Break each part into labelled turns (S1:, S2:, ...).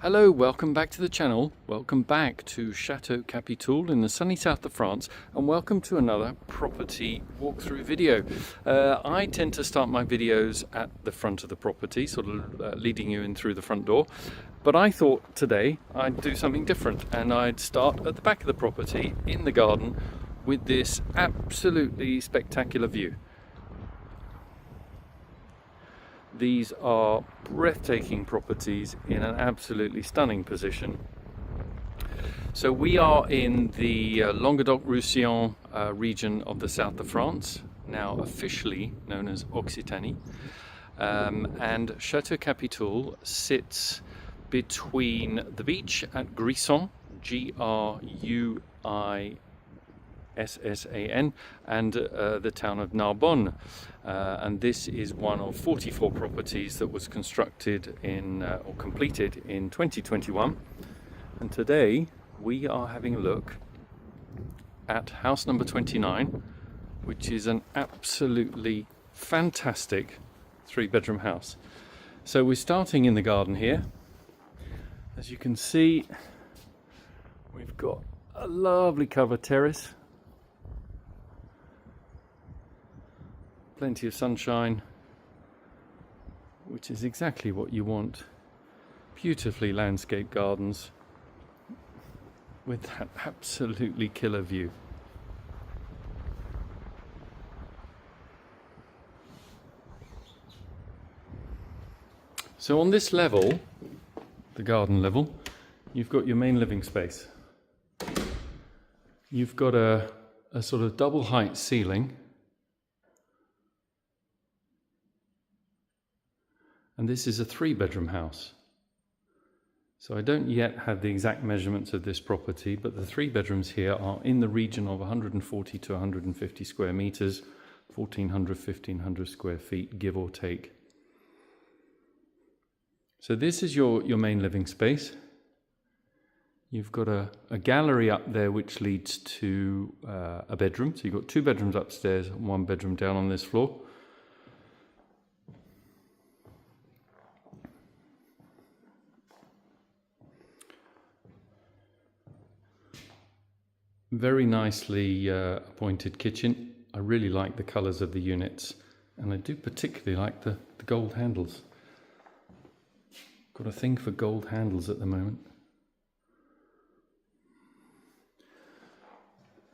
S1: Hello, welcome back to the channel. Welcome back to Chateau Capitoul in the sunny south of France, and welcome to another property walkthrough video. I tend to start my videos at the front of the property, sort of leading you in through the front door. But I thought today I'd do something different, and I'd start at the back of the property in the garden with this absolutely spectacular view. These are breathtaking properties in an absolutely stunning position. So we are in the Languedoc-Roussillon region of the south of France, now officially known as Occitanie. And Chateau Capitoul sits between the beach at Gruissan, Gruissan, and the town of Narbonne. And this is one of 44 properties that was constructed or completed in 2021. And today we are having a look at house number 29, which is an absolutely fantastic 3-bedroom house. So we're starting in the garden here. As you can see, we've got a lovely covered terrace. Plenty of sunshine, which is exactly what you want. Beautifully landscaped gardens with that absolutely killer view. So on this level, the garden level, you've got your main living space. You've got a sort of double height ceiling. And this is a 3-bedroom house. So I don't yet have the exact measurements of this property, but the 3 bedrooms here are in the region of 140 to 150 square meters, 1,1500 square feet, give or take. So this is your main living space. You've got a gallery up there which leads to a bedroom. So you've got 2 bedrooms upstairs and 1 bedroom down on this floor. Very nicely appointed kitchen. I really like the colours of the units, and I do particularly like the gold handles. Got a thing for gold handles at the moment.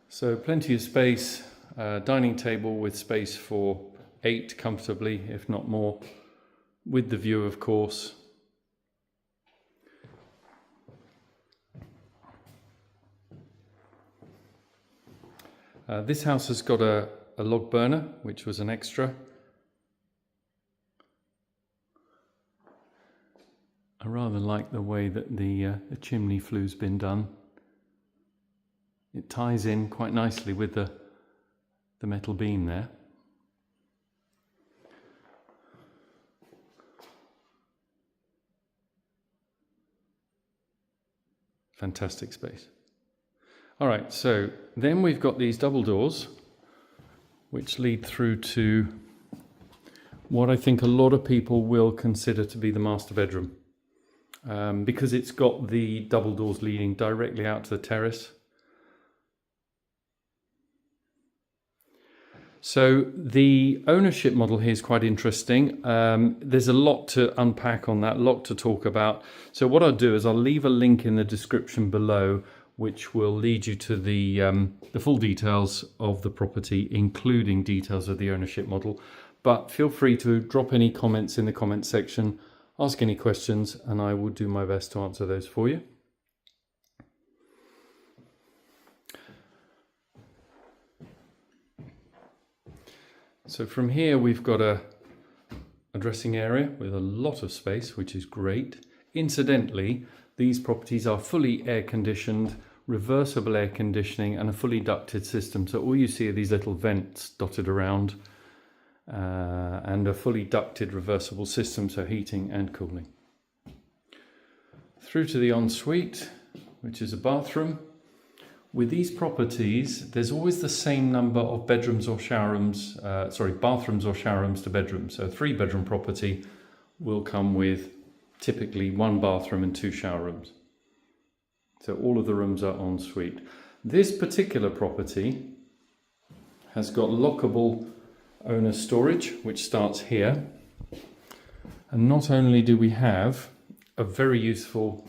S1: So plenty of space, dining table with space for 8 comfortably, if not more, with the view, of course. This house has got a log burner, which was an extra. I rather like the way that the chimney flue's been done. It ties in quite nicely with the metal beam there. Fantastic space. All right, so then we've got these double doors which lead through to what I think a lot of people will consider to be the master bedroom, because it's got the double doors leading directly out to the terrace. So the ownership model here is quite interesting. There's a lot to unpack on that, a lot to talk about. So what I'll do is I'll leave a link in the description below which will lead you to the full details of the property, including details of the ownership model. But feel free to drop any comments in the comments section, ask any questions, and I will do my best to answer those for you. So from here we've got a dressing area with a lot of space, which is great. Incidentally, these properties are fully air conditioned, reversible air conditioning, and a fully ducted system. So all you see are these little vents dotted around, and a fully ducted reversible system, so heating and cooling. Through to the ensuite, which is a bathroom. With these properties, there's always the same number of bathrooms or shower rooms to bedrooms. So a 3-bedroom property will come with typically 1 bathroom and 2 shower rooms. So all of the rooms are en suite. This particular property has got lockable owner storage, which starts here. And not only do we have a very useful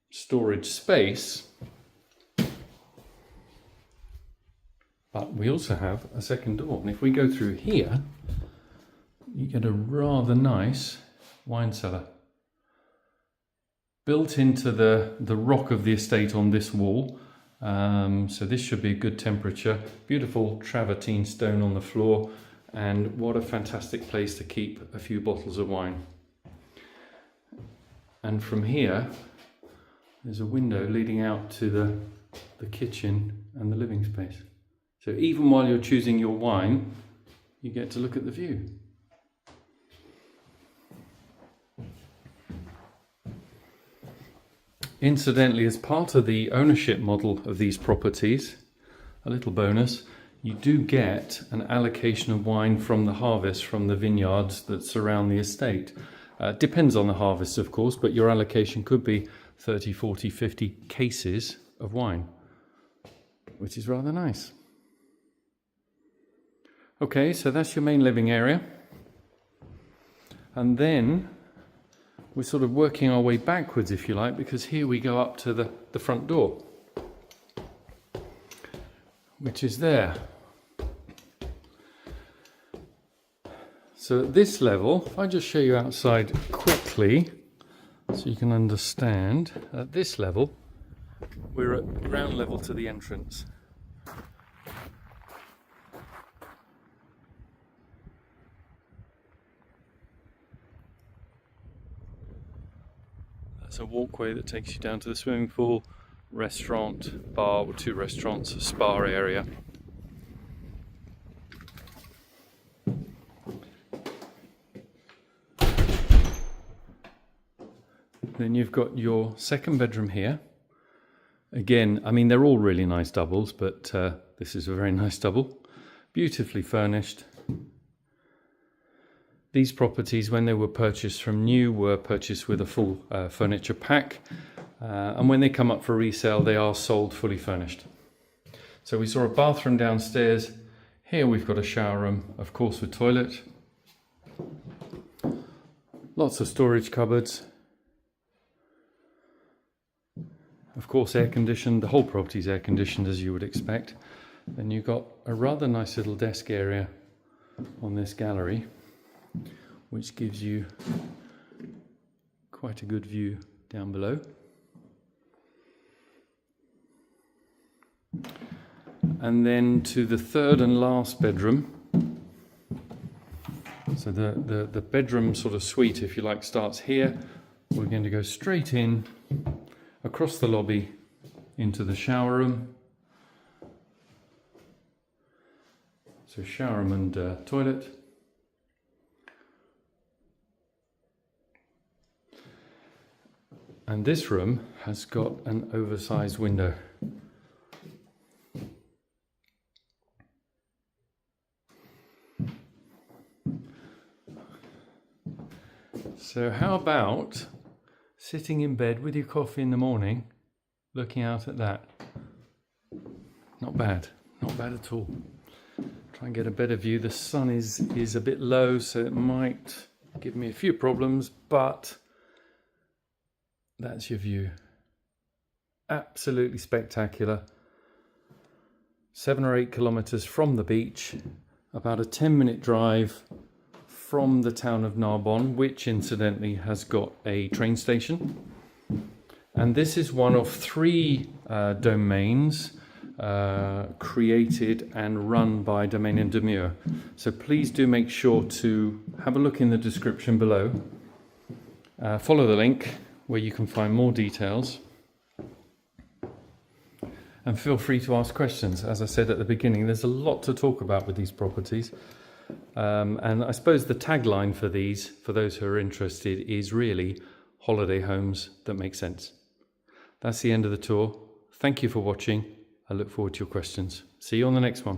S1: storage space, but we also have a second door. And if we go through here, you get a rather nice wine cellar. Built into the rock of the estate on this wall. So this should be a good temperature. Beautiful travertine stone on the floor. And what a fantastic place to keep a few bottles of wine. And from here, there's a window leading out to the kitchen and the living space. So even while you're choosing your wine, you get to look at the view. Incidentally, as part of the ownership model of these properties, a little bonus, you do get an allocation of wine from the harvest from the vineyards that surround the estate. Depends on the harvest, of course, but your allocation could be 30, 40, 50 cases of wine, which is rather nice. Okay, so that's your main living area. And then we're sort of working our way backwards, if you like, because here we go up to the front door, which is there. So at this level, if I just show you outside quickly, so you can understand, at this level, we're at ground level to the entrance. That's a walkway that takes you down to the swimming pool, restaurant, bar with 2 restaurants, a spa area. Then you've got your second bedroom here. Again, I mean, they're all really nice doubles, but this is a very nice double. Beautifully furnished. These properties, when they were purchased from new, were purchased with a full furniture pack. And when they come up for resale, they are sold fully furnished. So we saw a bathroom downstairs. Here we've got a shower room, of course, with toilet. Lots of storage cupboards. Of course, air conditioned. The whole property is air conditioned, as you would expect. Then you've got a rather nice little desk area on this gallery, which gives you quite a good view down below. And then to the third and last bedroom. So the bedroom sort of suite, if you like, starts here. We're going to go straight in, across the lobby, into the shower room. So shower room and toilet. And this room has got an oversized window. So how about sitting in bed with your coffee in the morning, looking out at that? Not bad, not bad at all. Try and get a better view. The sun is a bit low, so it might give me a few problems, but that's your view. Absolutely spectacular. 7 or 8 kilometers from the beach, about a 10-minute drive from the town of Narbonne, which incidentally has got a train station. And this is one of 3 domains created and run by Domaine and Demure. So please do make sure to have a look in the description below. Follow the link where you can find more details. And feel free to ask questions. As I said at the beginning, there's a lot to talk about with these properties. And I suppose the tagline for these, for those who are interested, is really holiday homes that make sense. That's the end of the tour. Thank you for watching. I look forward to your questions. See you on the next one.